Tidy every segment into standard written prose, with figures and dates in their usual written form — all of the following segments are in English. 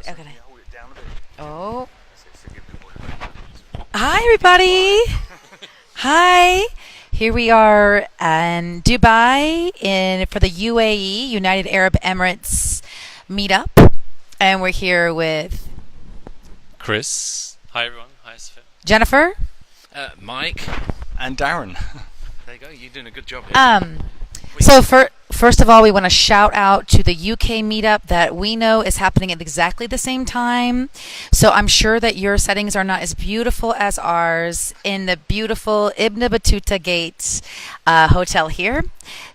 Okay. Hold it down a bit. Oh. So give me more. Hi, everybody. Hi. Here we are in Dubai for the UAE, United Arab Emirates meetup. And we're here with Chris. Hi everyone. Hi Sophia. Jennifer. Mike. And Darren. There you go. You're doing a good job here. So first of all, we want to shout out to the UK meetup that we know is happening at exactly the same time. So I'm sure that your settings are not as beautiful as ours in the beautiful Ibn Battuta Gate hotel here.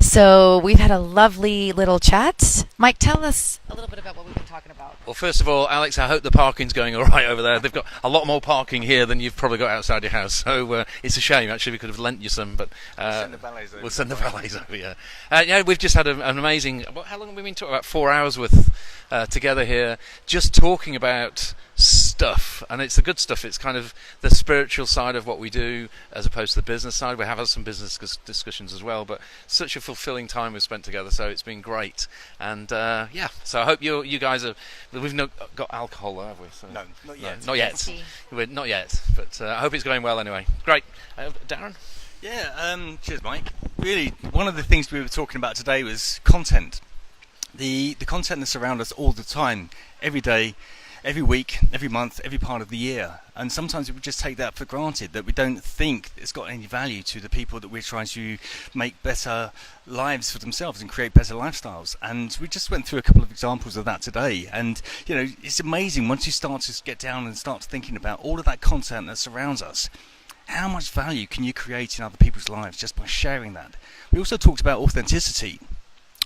So we've had a lovely little chat. Mike, tell us a little bit about what we've been talking about. Well, first of all, Alex, I hope the parking's going all right over there. They've got a lot more parking here than you've probably got outside your house. So it's a shame. Actually, we could have lent you some, but Send the valets over. we'll send the valets over. Yeah, we've just had an amazing. How long have we been talking? About 4 hours with together here, just talking about stuff, and it's the good stuff. It's kind of the spiritual side of what we do, as opposed to the business side. We have had some business discussions as well, but such a fulfilling time we've spent together. So it's been great, and so I hope you guys are. We've not got alcohol, though, have we? So, No, not yet. not yet. We're not yet, but I hope it's going well anyway. Great, Darren. Yeah, cheers, Mike. Really, one of the things we were talking about today was content. The content that surrounds us all the time, every day, every week, every month, every part of the year. And sometimes we just take that for granted, that we don't think it's got any value to the people that we're trying to make better lives for themselves and create better lifestyles. And we just went through a couple of examples of that today. And, it's amazing once you start to get down and start thinking about all of that content that surrounds us. How much value can you create in other people's lives just by sharing that? We also talked about authenticity.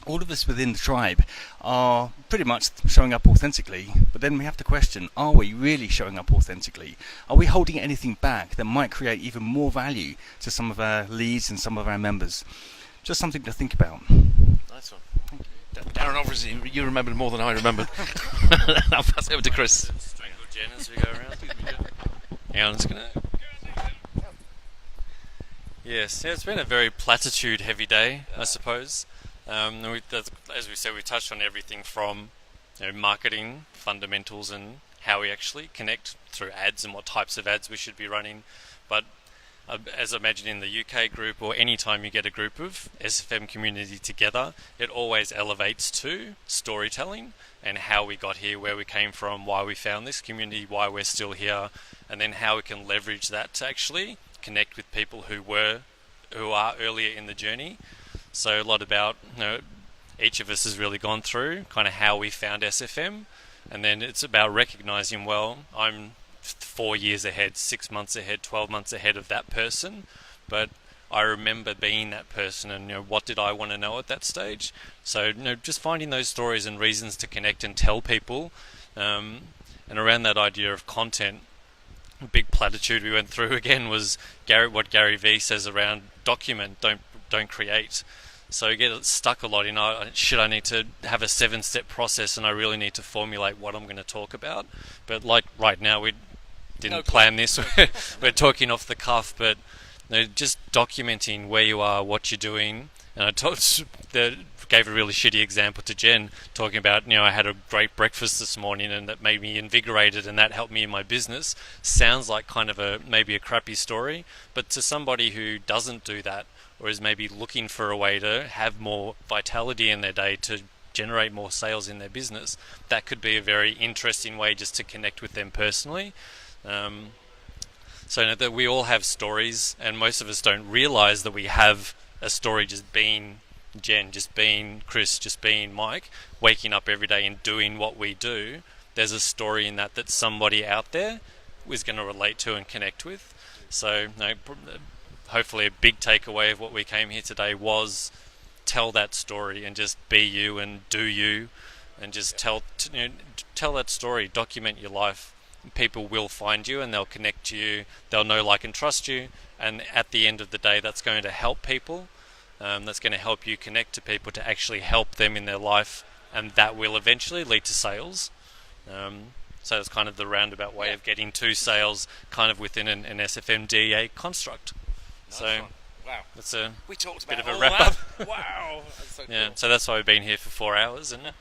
All of us within the tribe are pretty much showing up authentically, but then we have to question, are we really showing up authentically? Are we holding anything back that might create even more value to some of our leads and some of our members? Just something to think about. Nice one. Darren, obviously, you remembered more than I remembered. I'll pass it over to Chris. Strangle Jen as we go around. Hang on, it's gonna. Yes, it's been a very platitude-heavy day, I suppose. As we said, we touched on everything from marketing fundamentals and how we actually connect through ads and what types of ads we should be running. But as I imagine in the UK group, or any time you get a group of SFM community together, it always elevates to storytelling and how we got here, where we came from, why we found this community, why we're still here, and then how we can leverage that to actually connect with people who are earlier in the journey. So a lot about each of us has really gone through kind of how we found SFM, and then it's about recognizing, well, I'm 4 years ahead, 6 months ahead, 12 months ahead of that person, but I remember being that person, and what did I want to know at that stage? So just finding those stories and reasons to connect and tell people, and around that idea of content. A big platitude we went through again was what Gary Vee says around document, don't create. So you get stuck a lot in, should I need to have a 7-step process, and I really need to formulate what I'm going to talk about. But like right now, we didn't plan this. We're talking off the cuff, but just documenting where you are, what you're doing. And I gave a really shitty example to Jen, talking about, I had a great breakfast this morning and that made me invigorated and that helped me in my business. Sounds like kind of maybe a crappy story, but to somebody who doesn't do that, or is maybe looking for a way to have more vitality in their day to generate more sales in their business, that could be a very interesting way just to connect with them personally. So that we all have stories, and most of us don't realize that we have a story, just being Jen, just being Chris, just being Mike, waking up every day and doing what we do. There's a story in that somebody out there is going to relate to and connect with. So hopefully a big takeaway of what we came here today was tell that story and just be you and do you, and just tell that story, document your life. People will find you and they'll connect to you, they'll know, like, and trust you, and at the end of the day that's going to help people, that's going to help you connect to people to actually help them in their life, and that will eventually lead to sales. So it's kind of the roundabout way of getting to sales, kind of within an SFM DEA construct. Nice so one. Wow, that's a we talked bit about of a all wrap up. that. Wow, that's so yeah, cool. so that's why we've been here for 4 hours, and Now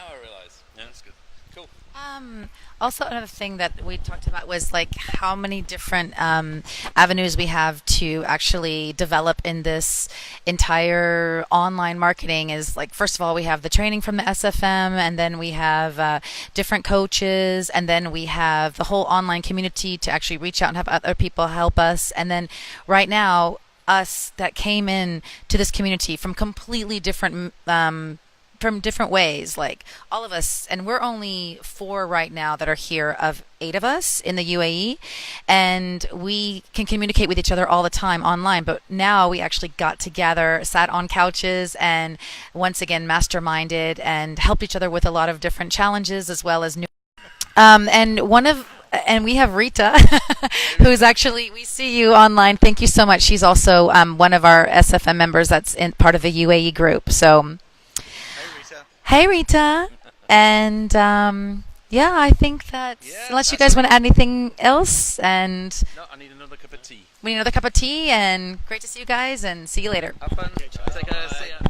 I realise. Yeah. That's good. Cool. Also, another thing that we talked about was like how many different avenues we have to actually develop in this entire online marketing. Is like, first of all, we have the training from the SFM, and then we have different coaches, and then we have the whole online community to actually reach out and have other people help us. And then right now, us that came in to this community from completely different from different ways, like all of us, and we're only 4 right now that are here of 8 of us in the UAE, and we can communicate with each other all the time online, but now we actually got together, sat on couches, and once again masterminded and helped each other with a lot of different challenges as well as new and we have Rita, who's actually, we see you online. Thank you so much. She's also one of our SFM members that's in part of the UAE group. So hey, Rita. And yeah, I think that unless you guys want to add anything else, and No, I need another cup of tea. we need another cup of tea, and great to see you guys, and see you later. Have fun. Take care. See ya.